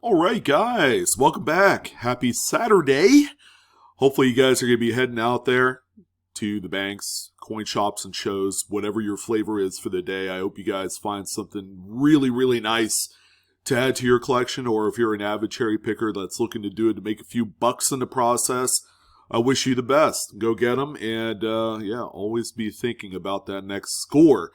All right, guys, welcome back. Happy Saturday. Hopefully, you guys are going to be heading out there to the banks, coin shops, and shows, whatever your flavor is for the day. I hope you guys find something really, really nice to add to your collection, or if you're an avid cherry picker that's looking to do it to make a few bucks in the process, I wish you the best. Go get them, and always be thinking about that next score.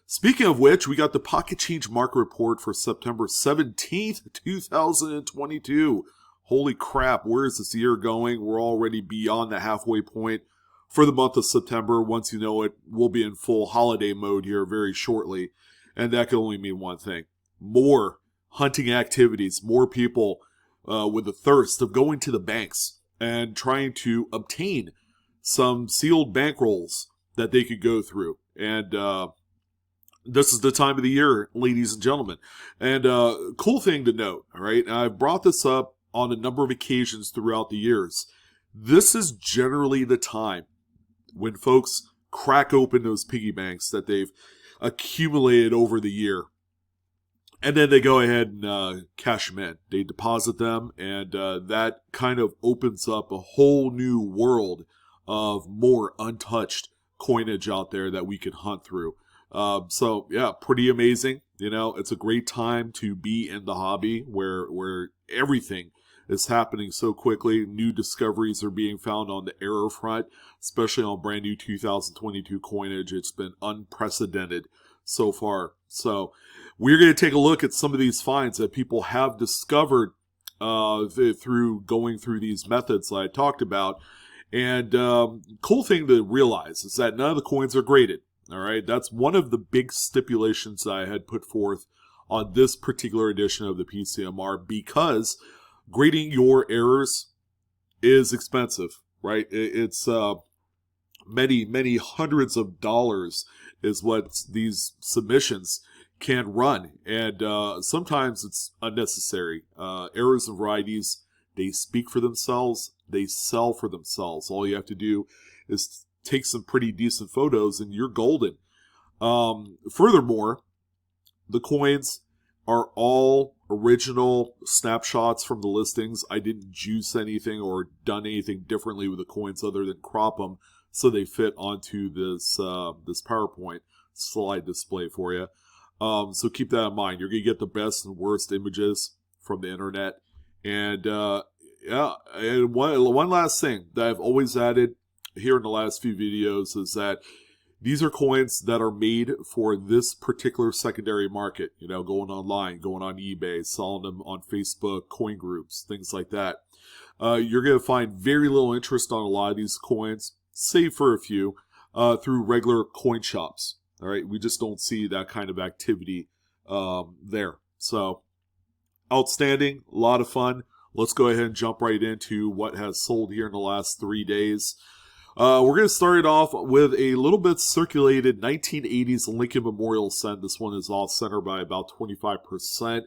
Speaking of which, we got the Pocket Change Market Report for September 17th, 2022. Holy crap, where is this year going? We're already beyond the halfway point for the month of September. Once you know it, we'll be in full holiday mode here very shortly. And that can only mean one thing. More hunting activities, more people with the thirst of going to the banks and trying to obtain some sealed bankrolls that they could go through. And this is the time of the year, ladies and gentlemen. And cool thing to note, all right? And I've brought this up on a number of occasions throughout the years. This is generally the time when folks crack open those piggy banks that they've accumulated over the year. And then they go ahead and cash them in. They deposit them, and that kind of opens up a whole new world of more untouched coinage out there that we can hunt through. Pretty amazing. You know, it's a great time to be in the hobby where everything is happening so quickly. New discoveries are being found on the error front, especially on brand new 2022 coinage. It's been unprecedented so far. So we're going to take a look at some of these finds that people have discovered through going through these methods that I talked about. And cool thing to realize is that none of the coins are graded. All right, that's one of the big stipulations that I had put forth on this particular edition of the PCMR, because grading your errors is expensive, right? It's many hundreds of dollars is what these submissions can run, and sometimes it's unnecessary. Errors and varieties, they speak for themselves, they sell for themselves. All you have to do is take some pretty decent photos and you're golden. Furthermore, the coins are all original snapshots from the listings. I didn't juice anything or done anything differently with the coins other than crop them so they fit onto this PowerPoint slide display for you. So keep that in mind. You're going to get the best and worst images from the internet. And and one last thing that I've always added here in the last few videos is that these are coins that are made for this particular secondary market, you know, going online, going on eBay, selling them on Facebook, coin groups, things like that. You're going to find very little interest on a lot of these coins, save for a few, through regular coin shops. All right, we just don't see that kind of activity there. So, outstanding, a lot of fun. Let's go ahead and jump right into what has sold here in the last 3 days. We're going to start it off with a little bit circulated 1980s Lincoln Memorial cent. This one is off center by about 25%.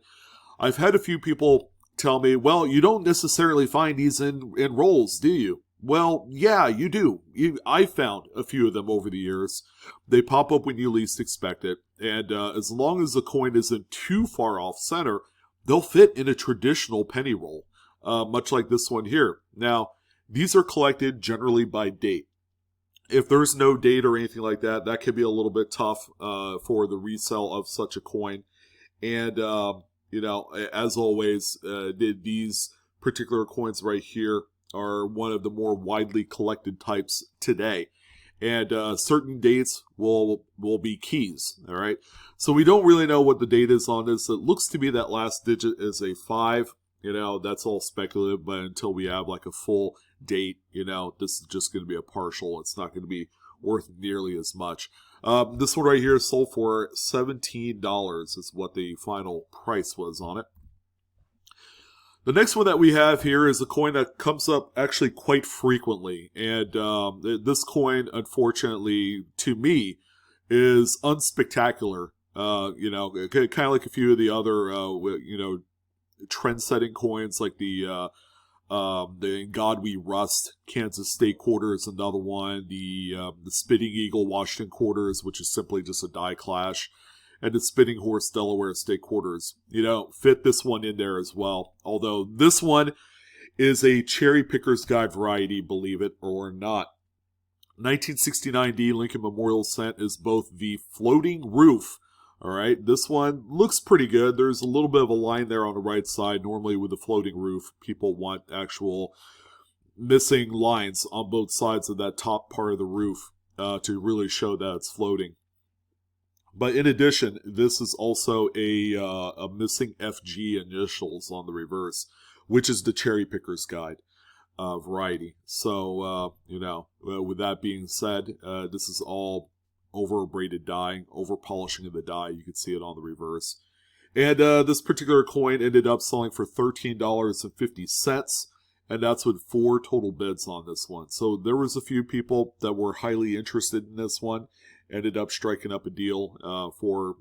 I've had a few people tell me, well, you don't necessarily find these in rolls, do you? Well, yeah, you do. I found a few of them over the years. They pop up when you least expect it. And as long as the coin isn't too far off center, they'll fit in a traditional penny roll, much like this one here. Now, these are collected generally by date. If there's no date or anything like that, that could be a little bit tough for the resale of such a coin. And, as always, these particular coins right here are one of the more widely collected types today. And certain dates will be keys, all right? So we don't really know what the date is on this. It looks to me that last digit is a 5. You know, that's all speculative, but until we have like a full date, you know, this is just going to be a partial. It's not going to be worth nearly as much. This one right here sold for $17 is what the final price was on it. The next one that we have here is a coin that comes up actually quite frequently. And this coin, unfortunately, to me, is unspectacular. Kind of like a few of the other, trend-setting coins like the In God We Rust Kansas State quarter is another one. The Spitting Eagle Washington quarters, which is simply just a die clash, and the Spinning Horse Delaware State Quarters. Fit this one in there as well. Although this one is a Cherry Picker's Guide variety, believe it or not. 1969D Lincoln Memorial Cent is both the floating roof. All right, this one looks pretty good. There's a little bit of a line there on the right side. Normally with the floating roof, people want actual missing lines on both sides of that top part of the roof to really show that it's floating. But in addition, this is also a missing FG initials on the reverse, which is the Cherry Picker's Guide variety. So, with that being said, this is all over-braided dye, over-polishing of the dye. You can see it on the reverse. And this particular coin ended up selling for $13.50, and that's with 4 total bids on this one. So there was a few people that were highly interested in this one, ended up striking up a deal for,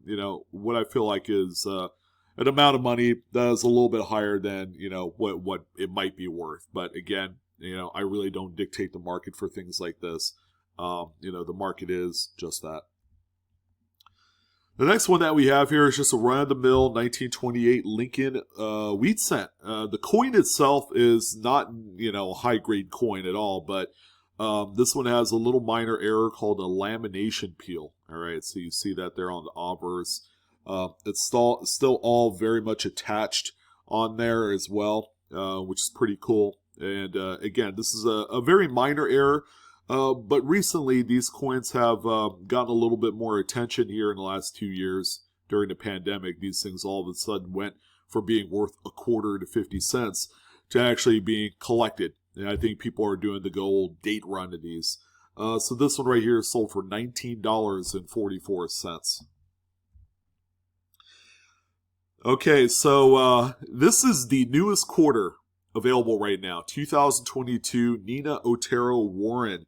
what I feel like is an amount of money that is a little bit higher than, what it might be worth. But again, I really don't dictate the market for things like this. The market is just that. The next one that we have here is just a run-of-the-mill 1928 Lincoln wheat cent. The coin itself is not, a high-grade coin at all, but this one has a little minor error called a lamination peel. All right, so you see that there on the obverse. It's still all very much attached on there as well, which is pretty cool. And again, this is a very minor error. But recently, these coins have gotten a little bit more attention here in the last 2 years. During the pandemic, these things all of a sudden went from being worth a quarter to 50 cents to actually being collected. And I think people are doing the good old date run to these. So this one right here is sold for $19.44. Okay, so this is the newest quarter available right now. 2022 Nina Otero-Warren.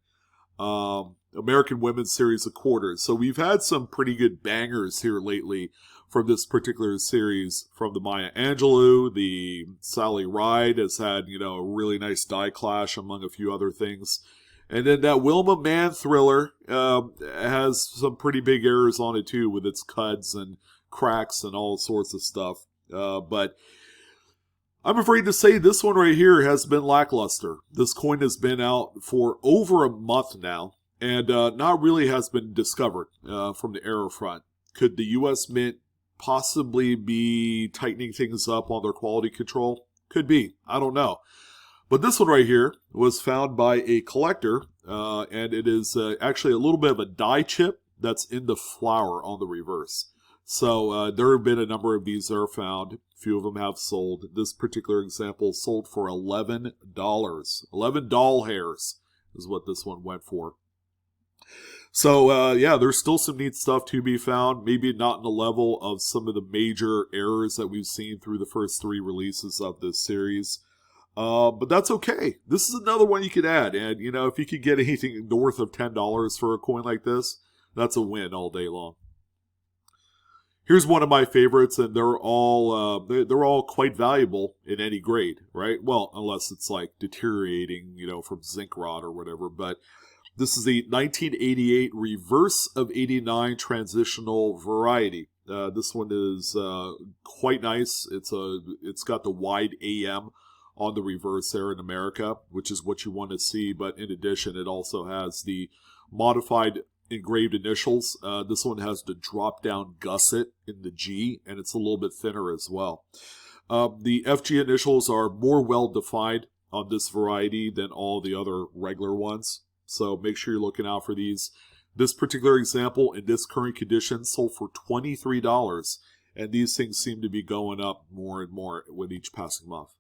American Women's Series of Quarters. So we've had some pretty good bangers here lately from this particular series. From the Maya Angelou, the Sally Ride has had, a really nice die clash among a few other things. And then that Wilma Mann thriller has some pretty big errors on it too, with its cuts and cracks and all sorts of stuff. But I'm afraid to say this one right here has been lackluster. This coin has been out for over a month now, and not really has been discovered from the error front. Could the U.S. Mint possibly be tightening things up on their quality control? Could be. I don't know. But this one right here was found by a collector, and it is actually a little bit of a die chip that's in the flower on the reverse. So there have been a number of these that are found. A few of them have sold. This particular example sold for $11. 11 doll hairs is what this one went for. So, there's still some neat stuff to be found. Maybe not in the level of some of the major errors that we've seen through the first 3 releases of this series. But that's okay. This is another one you could add. And, if you could get anything north of $10 for a coin like this, that's a win all day long. Here's one of my favorites, and they're all quite valuable in any grade, right? Well, unless it's like deteriorating, from zinc rot or whatever. But this is the 1988 reverse of 89 transitional variety. This one is quite nice. It's got the wide AM on the reverse there in America, which is what you want to see. But in addition, it also has the modified engraved initials. This one has the drop down gusset in the G, and it's a little bit thinner as well. The FG initials are more well defined on this variety than all the other regular ones, so make sure you're looking out for these. This particular example in this current condition sold for $23, and these things seem to be going up more and more with each passing month.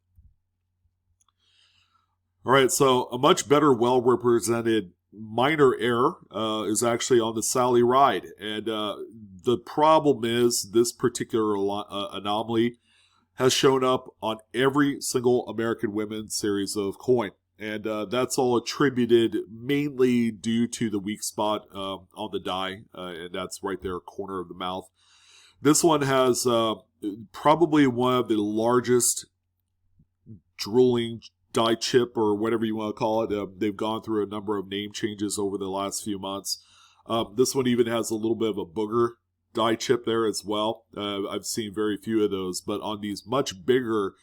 All right, so a much better, well-represented minor error is actually on the Sally Ride. And the problem is this particular anomaly has shown up on every single American Women's series of coin. And that's all attributed mainly due to the weak spot on the die. And that's right there, corner of the mouth. This one has probably one of the largest drooling die chip, or whatever you want to call it. They've gone through a number of name changes over the last few months. This one even has a little bit of a booger die chip there as well. I've seen very few of those, but on these much bigger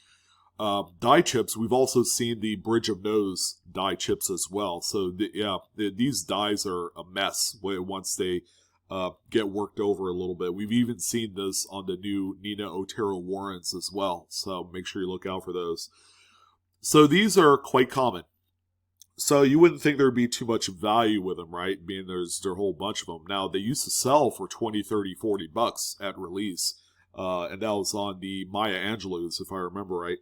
die chips, we've also seen the bridge of nose die chips as well. So these dies are a mess once they get worked over a little bit. We've even seen this on the new Nina Otero-Warrens as well. So make sure you look out for those. So these are quite common. So you wouldn't think there'd be too much value with them, right? Being there's a whole bunch of them. Now, they used to sell for 20, 30, 40 bucks at release. And that was on the Maya Angelou's, if I remember right.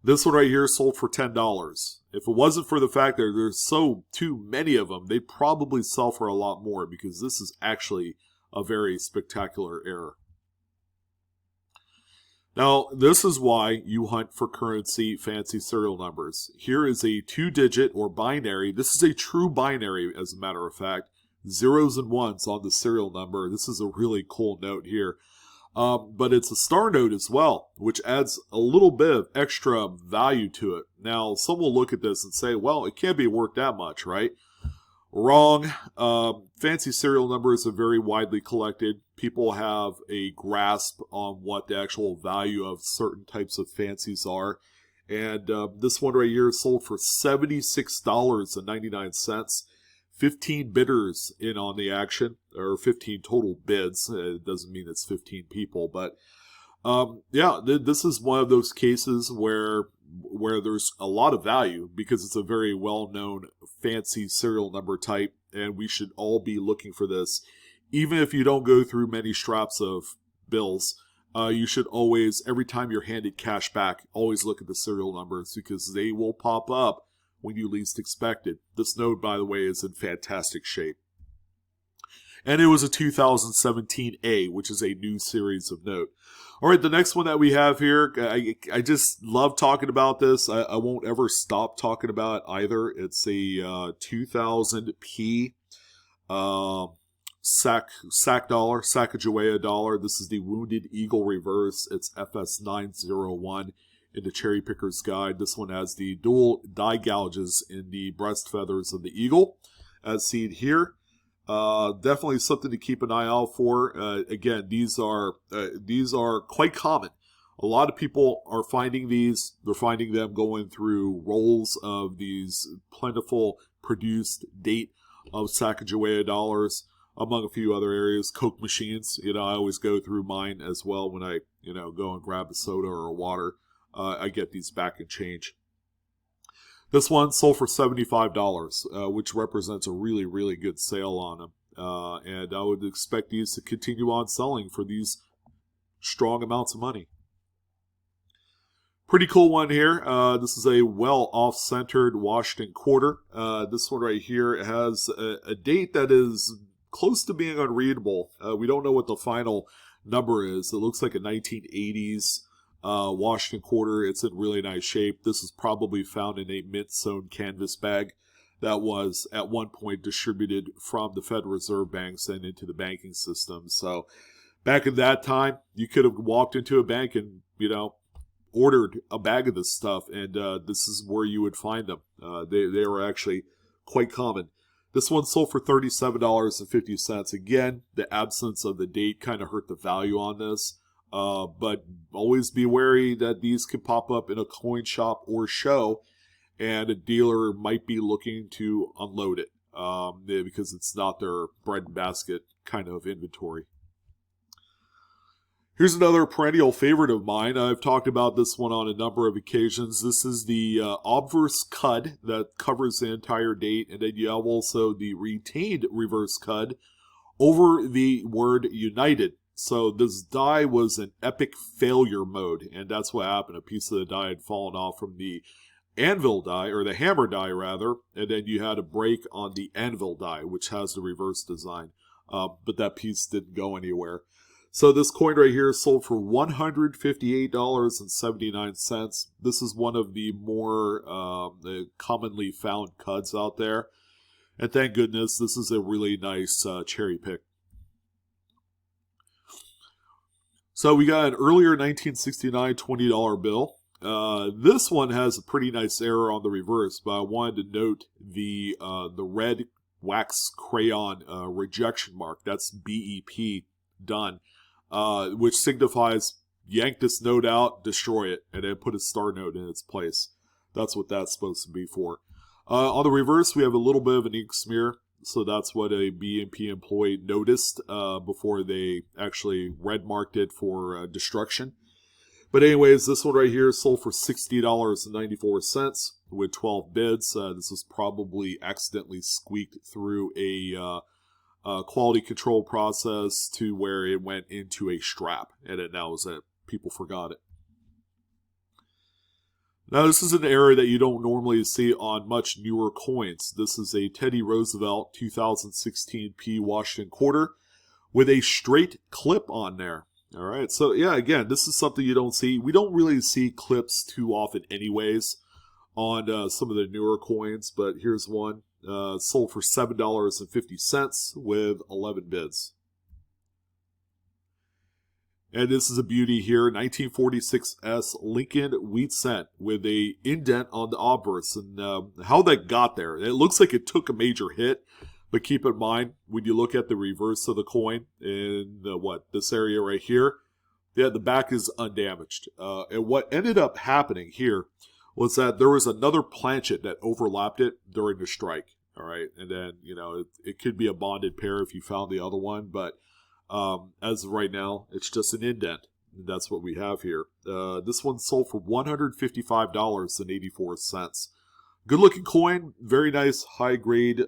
This one right here sold for $10. If it wasn't for the fact that there's so too many of them, they'd probably sell for a lot more, because this is actually a very spectacular error. Now, this is why you hunt for currency fancy serial numbers. Here is a 2-digit or binary. This is a true binary, as a matter of fact. Zeros and ones on the serial number. This is a really cool note here. But it's a star note as well, which adds a little bit of extra value to it. Now, some will look at this and say, well, it can't be worth that much, right? Wrong. Fancy serial numbers are very widely collected. People have a grasp on what the actual value of certain types of fancies are. And this one right here sold for $76.99. 15 bidders in on the action, or 15 total bids. It doesn't mean it's 15 people, but this is one of those cases where there's a lot of value, because it's a very well-known fancy serial number type, and we should all be looking for this. Even if you don't go through many straps of bills, you should always, every time you're handed cash back, always look at the serial numbers, because they will pop up when you least expect it. This note, by the way, is in fantastic shape. And it was a 2017A, which is a new series of note. All right, the next one that we have here, I just love talking about this. I won't ever stop talking about it either. It's a 2000P SAC dollar, Sacagawea dollar. This is the Wounded Eagle reverse. It's FS901 in the Cherry Picker's Guide. This one has the dual die gouges in the breast feathers of the eagle, as seen here. Definitely something to keep an eye out for. Again, these are quite common. A lot of people are finding these. They're finding them going through rolls of these plentiful produced date of Sacagawea dollars, among a few other areas. Coke machines, I always go through mine as well when I, go and grab a soda or a water. I get these back in change. This one sold for $75, which represents a really, really good sale on them. And I would expect these to continue on selling for these strong amounts of money. Pretty cool one here. This is a well off-centered Washington quarter. This one right here has a date that is close to being unreadable. We don't know what the final number is. It looks like a 1980s Washington quarter. It's in really nice shape. This is probably found in a mint-sewn canvas bag that was at one point distributed from the Federal Reserve banks and into the banking system. So back in that time, you could have walked into a bank and, ordered a bag of this stuff, and this is where you would find them. They were actually quite common. This one sold for $37.50. Again, the absence of the date kind of hurt the value on this. But always be wary that these could pop up in a coin shop or show, and a dealer might be looking to unload it because it's not their bread basket kind of inventory. Here's another perennial favorite of mine. I've talked about this one on a number of occasions. This is the obverse cud that covers the entire date, and then you have also the retained reverse cud over the word United. So this die was in epic failure mode, and that's what happened. A piece of the die had fallen off from the anvil die, or the hammer die rather, and then you had a break on the anvil die, which has the reverse design. But that piece didn't go anywhere. So this coin right here sold for $158.79. This is one of the more commonly found cuds out there. And thank goodness, this is a really nice cherry pick. So we got an earlier 1969 $20 bill. This one has a pretty nice error on the reverse, but I wanted to note the red wax crayon rejection mark. That's BEP. done, which signifies yank this node out, destroy it, and then put a star node in its place. That's what that's supposed to be for. On the reverse, we have a little bit of an ink smear, so that's what a BMP employee noticed before they actually red marked it for destruction. But anyways, this one right here sold for $60.94 with 12 bids. This was probably accidentally squeaked through a quality control process to where it went into a strap, and it now is that people forgot it. Now, this is an error that you don't normally see on much newer coins. This is a Teddy Roosevelt 2016 P Washington quarter with a straight clip on there. All right, so yeah, again, this is something you don't see. We don't really see clips too often anyways on some of the newer coins, but here's one. Sold for $7.50 with 11 bids. And this is a beauty here, 1946S Lincoln wheat cent with a indent on the obverse. And how that got there, it looks like it took a major hit. But keep in mind, when you look at the reverse of the coin in this area right here, yeah, the back is undamaged. And what ended up happening here was that there was another planchet that overlapped it during the strike. All right, and then, it could be a bonded pair if you found the other one, but as of right now, it's just an indent. And that's what we have here. This one sold for $155.84. Good looking coin, very nice high grade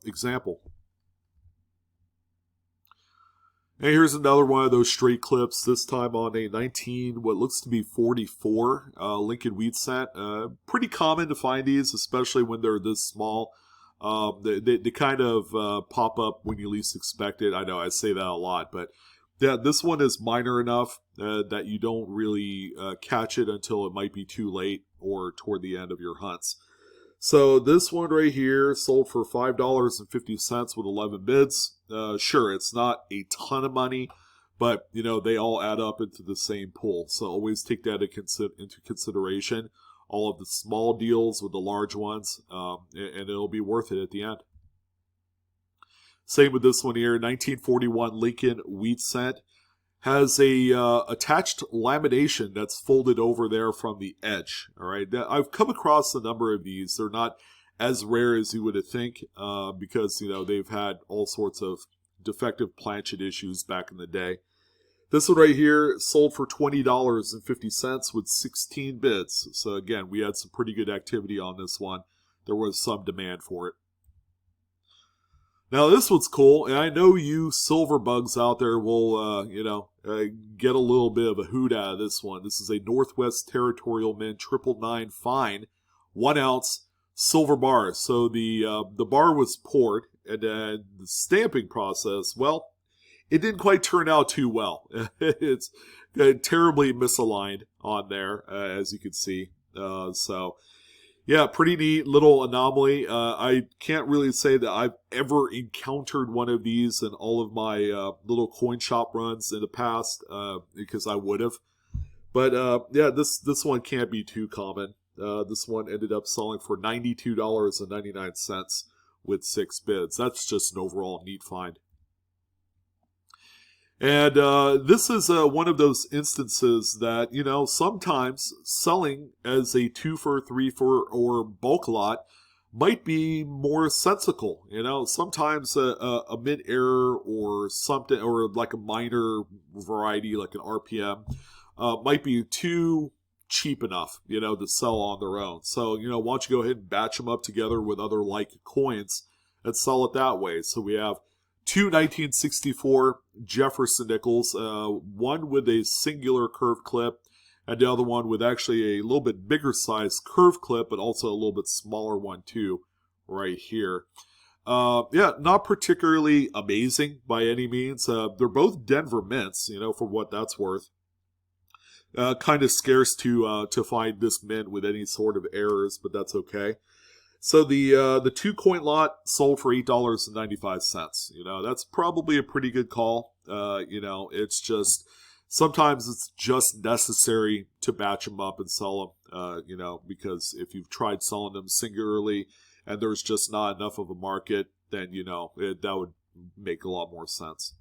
example. And here's another one of those straight clips, this time on a what looks to be 44 Lincoln wheat cent. Pretty common to find these, especially when they're this small. They kind of pop up when you least expect it. I know I say that a lot, but yeah, this one is minor enough that you don't really catch it until it might be too late or toward the end of your hunts. So this one right here sold for $5.50 with 11 bids. Sure, it's not a ton of money, but they all add up into the same pool. So always take that into consideration. All of the small deals with the large ones, and it'll be worth it at the end. Same with this one here, 1941 Lincoln wheat cent. Has a attached lamination that's folded over there from the edge. All right, I've come across a number of these. They're not as rare as you would think because they've had all sorts of defective planchet issues back in the day. This one right here sold for $20.50 with 16 bids. So again, we had some pretty good activity on this one. There was some demand for it. Now this one's cool, and I know you silver bugs out there will, get a little bit of a hoot out of this one. This is a Northwest Territorial Mint 999 fine, 1 ounce silver bar. So the bar was poured, and then the stamping process, well, it didn't quite turn out too well. It's terribly misaligned on there, as you can see. So, yeah, pretty neat little anomaly. I can't really say that I've ever encountered one of these in all of my little coin shop runs in the past, because I would have. But, yeah, this one can't be too common. This one ended up selling for $92.99 with 6 bids. That's just an overall neat find. And this is one of those instances that, sometimes selling as a 2-for, 3-for, or bulk lot might be more sensical. Sometimes a mint error or something, or like a minor variety, like an RPM, might be too cheap enough, to sell on their own. So, why don't you go ahead and batch them up together with other like coins and sell it that way. So we have 2 1964 Jefferson nickels, one with a singular curved clip, and the other one with actually a little bit bigger size curved clip, but also a little bit smaller one too, right here. Yeah, not particularly amazing by any means. They're both Denver mints, for what that's worth. Kind of scarce to find this mint with any sort of errors, but that's okay. So the 2 coin lot sold for $8.95. That's probably a pretty good call. It's just sometimes it's just necessary to batch them up and sell them. Because if you've tried selling them singularly and there's just not enough of a market, then that would make a lot more sense.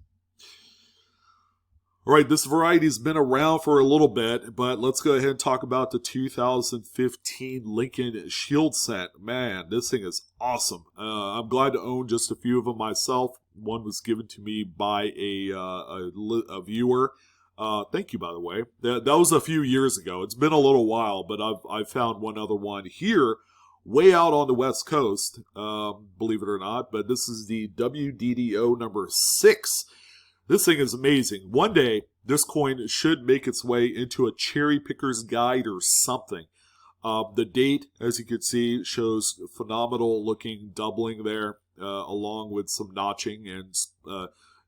All right, this variety's been around for a little bit, but let's go ahead and talk about the 2015 Lincoln Shield set. Man, this thing is awesome. I'm glad to own just a few of them myself. One was given to me by a viewer. Thank you, by the way. That was a few years ago. It's been a little while, but I've found one other one here, way out on the West Coast, believe it or not. But this is the WDDO number 6. This thing is amazing. One day, this coin should make its way into a cherry picker's guide or something. The date, as you can see, shows phenomenal looking doubling there, along with some notching and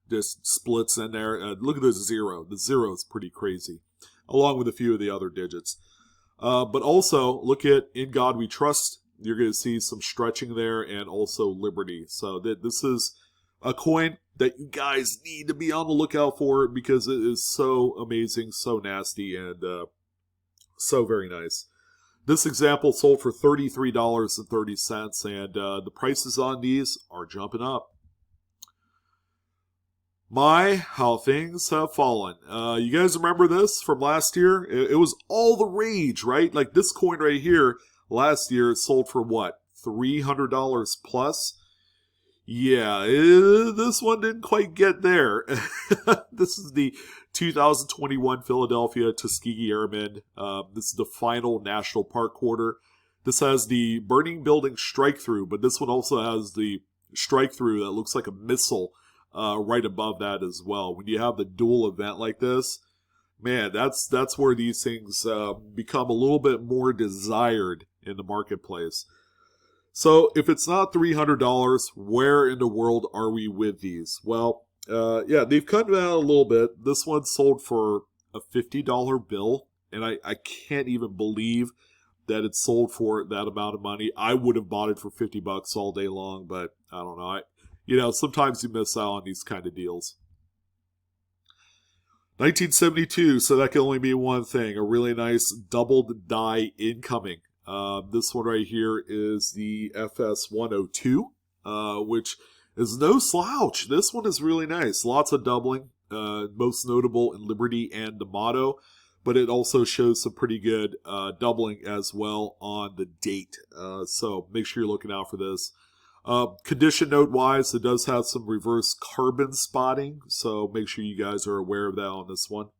just splits in there. Look at the 0. The 0 is pretty crazy, along with a few of the other digits. But also, look at In God We Trust. You're going to see some stretching there, and also Liberty. So this is a coin that you guys need to be on the lookout for, because it is so amazing, so nasty, and so very nice. This example sold for $33.30, and the prices on these are jumping up. How things have fallen. You guys remember this from last year? It was all the rage, right? Like this coin right here, last year it sold for what? $300 plus? Yeah, this one didn't quite get there. This is the 2021 Philadelphia Tuskegee Airmen. This is the final National Park quarter. This has the burning building strike-through, but this one also has the strike-through that looks like a missile right above that as well. When you have the dual event like this, man, that's where these things become a little bit more desired in the marketplace. So if it's not $300, where in the world are we with these? Well, yeah, they've cut down a little bit. This one sold for a $50 bill, and I can't even believe that it sold for that amount of money. I would have bought it for $50 all day long, but I don't know. Sometimes you miss out on these kind of deals. 1972, so that can only be one thing. A really nice doubled die incoming. This one right here is the FS102, which is no slouch. This one is really nice. Lots of doubling, most notable in Liberty and the motto, but it also shows some pretty good doubling as well on the date. So make sure you're looking out for this. Condition note-wise, it does have some reverse carbon spotting, so make sure you guys are aware of that on this one.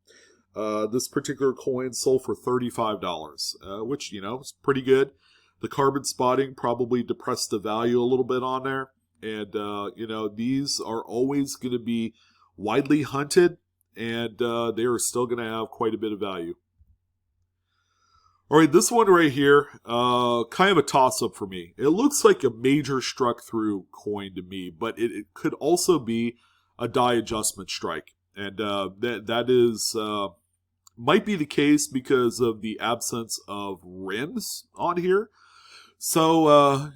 This particular coin sold for $35, which, is pretty good. The carbon spotting probably depressed the value a little bit on there. And, these are always going to be widely hunted, and they are still going to have quite a bit of value. All right, this one right here, kind of a toss-up for me. It looks like a major struck-through coin to me, but it could also be a die adjustment strike. And that is... might be the case because of the absence of rims on here. So,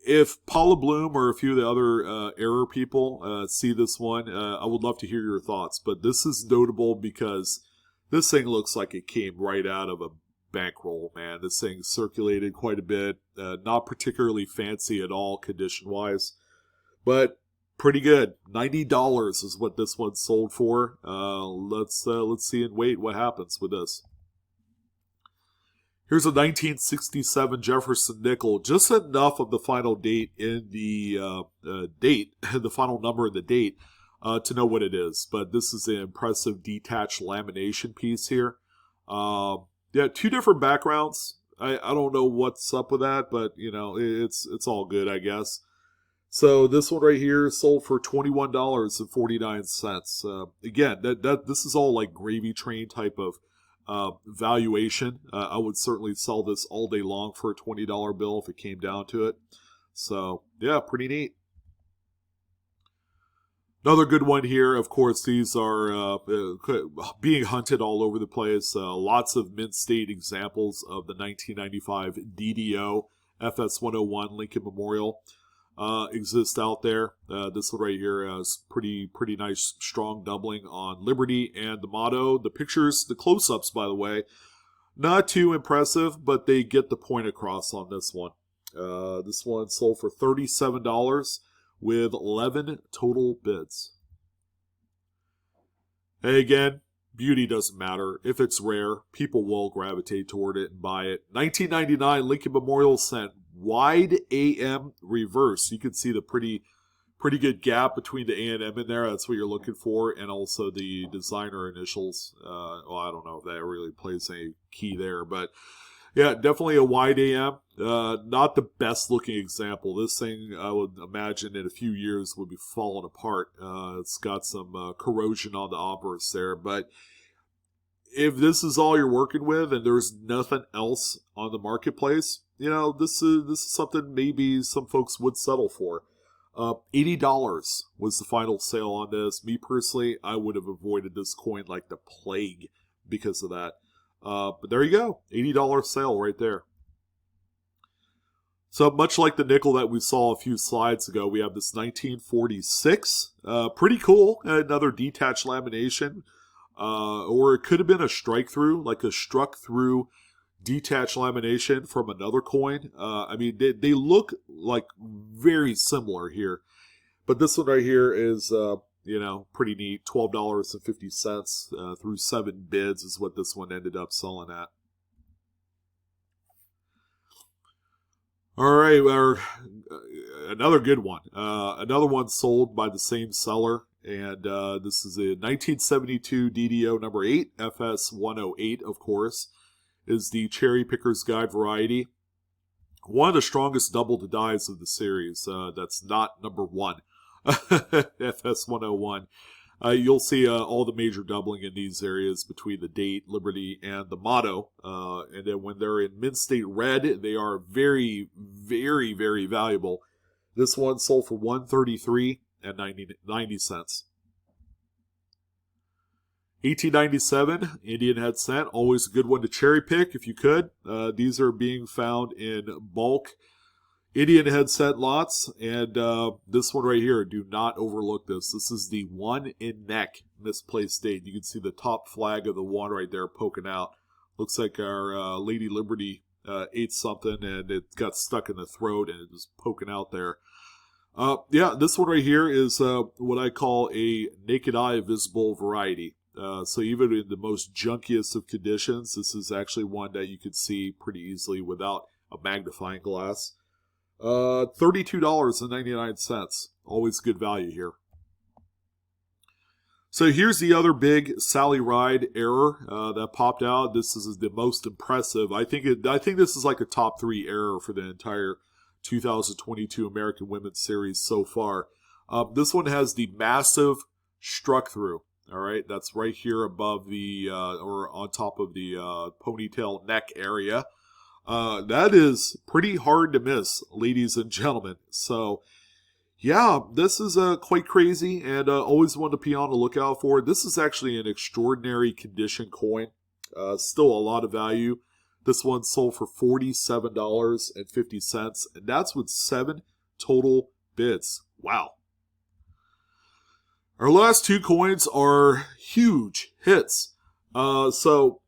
if Paula Bloom or a few of the other error people see this one, I would love to hear your thoughts. But this is notable because this thing looks like it came right out of a bankroll, man. This thing circulated quite a bit. Not particularly fancy at all condition-wise, but pretty good. $90 is what this one sold for. Let's see and wait what happens with this. Here's a 1967 Jefferson nickel. Just enough of the final date in the the final number of the date, to know what it is. But this is an impressive detached lamination piece here. Yeah, two different backgrounds. I don't know what's up with that, but it's all good, I guess. So this one right here sold for $21.49. Again, this is all like gravy train type of valuation. I would certainly sell this all day long for a $20 bill if it came down to it. So yeah, pretty neat. Another good one here. Of course, these are being hunted all over the place. Lots of mint state examples of the 1995 DDO FS101 Lincoln Memorial. Exist out there. This one right here has pretty nice strong doubling on Liberty and the motto. The pictures, the close-ups, by the way, not too impressive, but they get the point across on this one. This one sold for $37 with 11 total bids. Hey, again, beauty doesn't matter. If it's rare, people will gravitate toward it and buy it. 1999 Lincoln Memorial Cent, wide AM reverse. You can see the pretty good gap between the A and M in there. That's what you're looking for, and also the designer initials. Well, I don't know if that really plays a key there, but yeah, definitely a wide AM. Not the best looking example. This thing, I would imagine, in a few years would be falling apart. It's got some corrosion on the obverse there, but if this is all you're working with and there's nothing else on the marketplace, this is something maybe some folks would settle for. $80 was the final sale on this. Me personally, I would have avoided this coin like the plague because of that. But there you go, $80 sale right there. So much like the nickel that we saw a few slides ago, we have this 1946. Pretty cool. Another detached lamination. Or it could have been a strike through, like a struck through detached lamination from another coin. I mean, they look like very similar here. But this one right here is, pretty neat. $12.50 through 7 bids is what this one ended up selling at. All right, another good one. Another one sold by the same seller. And this is a 1972 DDO number 8, FS 108, of course, is the Cherry Picker's Guide variety. One of the strongest double to dies of the series. That's not number 1, FS 101. You'll see all the major doubling in these areas between the date, Liberty, and the motto. And then when they're in Mint State Red, they are very, very, very valuable. This one sold for $133 and 90 cents. 1897 Indian Head Cent, always a good one to cherry pick if you could. These are being found in bulk Indian Head Cent lots, and this one right here, do not overlook this. This is the one in neck misplaced date. You can see the top flag of the one right there poking out. Looks like our Lady Liberty ate something and it got stuck in the throat and it was poking out there. Yeah, this one right here is what I call a naked eye visible variety. So even in the most junkiest of conditions, this is actually one that you could see pretty easily without a magnifying glass. $32.99. Always good value here. So here's the other big Sally Ride error that popped out. This is the most impressive. I think this is like a top 3 error for the entire 2022 American Women's Series so far. This one has the massive struck through. All right, that's right here above the or on top of the ponytail neck area. That is pretty hard to miss, ladies and gentlemen. So, yeah, this is quite crazy and always one to be on the lookout for. This is actually an extraordinary condition coin. Still a lot of value. This one sold for $47.50, and that's with 7 total bids. Wow. Our last 2 coins are huge hits. So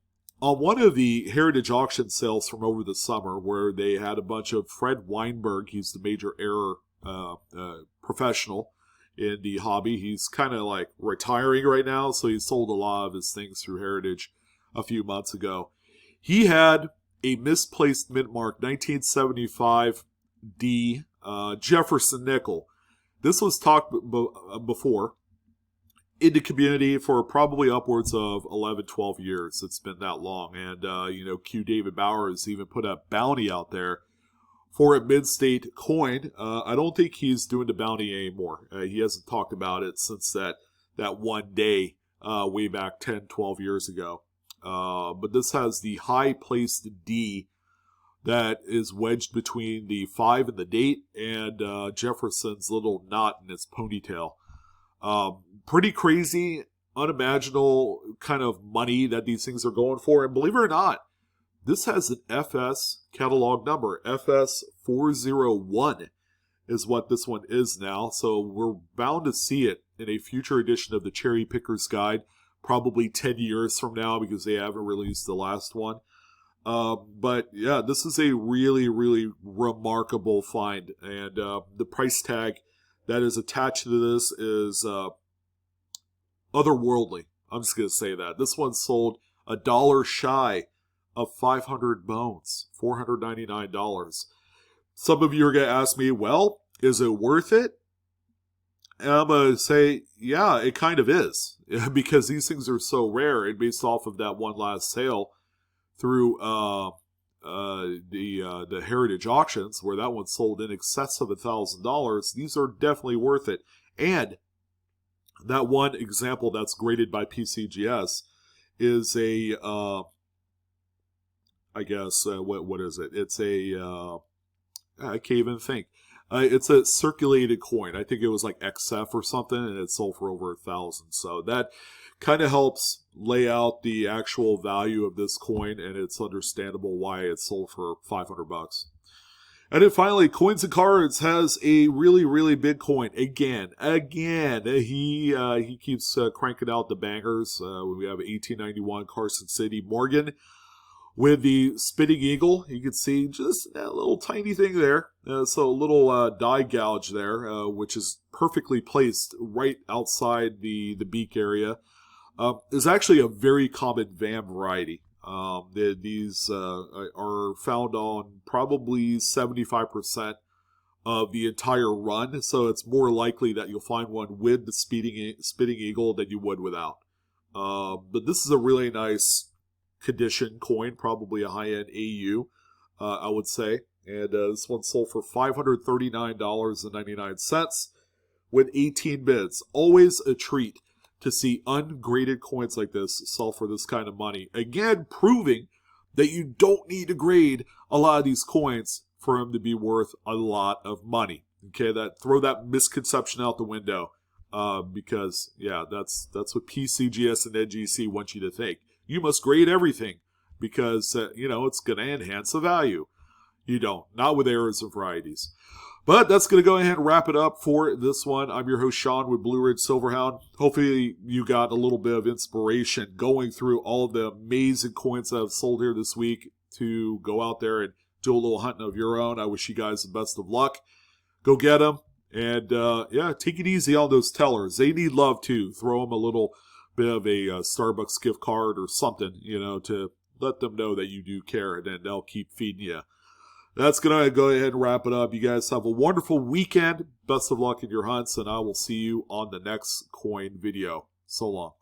on one of the Heritage auction sales from over the summer, where they had a bunch of Fred Weinberg, he's the major error professional in the hobby. He's kind of like retiring right now, so he sold a lot of his things through Heritage a few months ago. He had a misplaced mint mark 1975 D Jefferson nickel. This was talked before in the community for probably upwards of 11, 12 years. It's been that long. And, Q David Bauer has even put a bounty out there for a mid-state coin. I don't think he's doing the bounty anymore. He hasn't talked about it since that one day way back 10, 12 years ago. But this has the high-placed D that is wedged between the 5 and the date and Jefferson's little knot in his ponytail. Pretty crazy, unimaginable kind of money that these things are going for. And believe it or not, this has an FS catalog number. FS 401 is what this one is now. So we're bound to see it in a future edition of the Cherry Picker's Guide, probably 10 years from now because they haven't released the last one. But yeah, this is a really, really remarkable find. And the price tag that is attached to this is otherworldly. I'm just going to say that. This one sold $1 shy of 500 bones, $499. Some of you are going to ask me, well, is it worth it? And I'm going to say, yeah, it kind of is. Because these things are so rare, and based off of that one last sale through the Heritage Auctions, where that one sold in excess of $1,000, these are definitely worth it. And that one example that's graded by PCGS is a, I guess, what is it? It's a, I can't even think. It's a circulated coin. I think it was like XF or something, and it sold for over 1,000. So that kind of helps lay out the actual value of this coin, and it's understandable why it sold for 500 bucks. And then finally, Coins and Cards has a really, really big coin. Again, he keeps cranking out the bangers. We have 1891 Carson City Morgan with the Spitting Eagle. You can see just that little tiny thing there. So a little die gouge there, which is perfectly placed right outside the beak area. Is actually a very common VAM variety. These are found on probably 75% of the entire run, so it's more likely that you'll find one with the Spitting Eagle than you would without. But this is a really nice condition coin, probably a high-end AU, I would say. And this one sold for $539.99 with 18 bids. Always a treat to see ungraded coins like this sell for this kind of money. Again, proving that you don't need to grade a lot of these coins for them to be worth a lot of money. Okay, throw that misconception out the window, because yeah, that's what PCGS and NGC want you to think. You must grade everything because it's going to enhance the value. You don't, not with errors and varieties. But that's going to go ahead and wrap it up for this one. I'm your host, Sean, with Blue Ridge Silverhound. Hopefully you got a little bit of inspiration going through all of the amazing coins that have sold here this week to go out there and do a little hunting of your own. I wish you guys the best of luck. Go get them. And, take it easy on those tellers. They need love, too. Throw them a little bit of a Starbucks gift card or something, to let them know that you do care, and then they'll keep feeding you. That's going to go ahead and wrap it up. You guys have a wonderful weekend. Best of luck in your hunts, and I will see you on the next coin video. So long.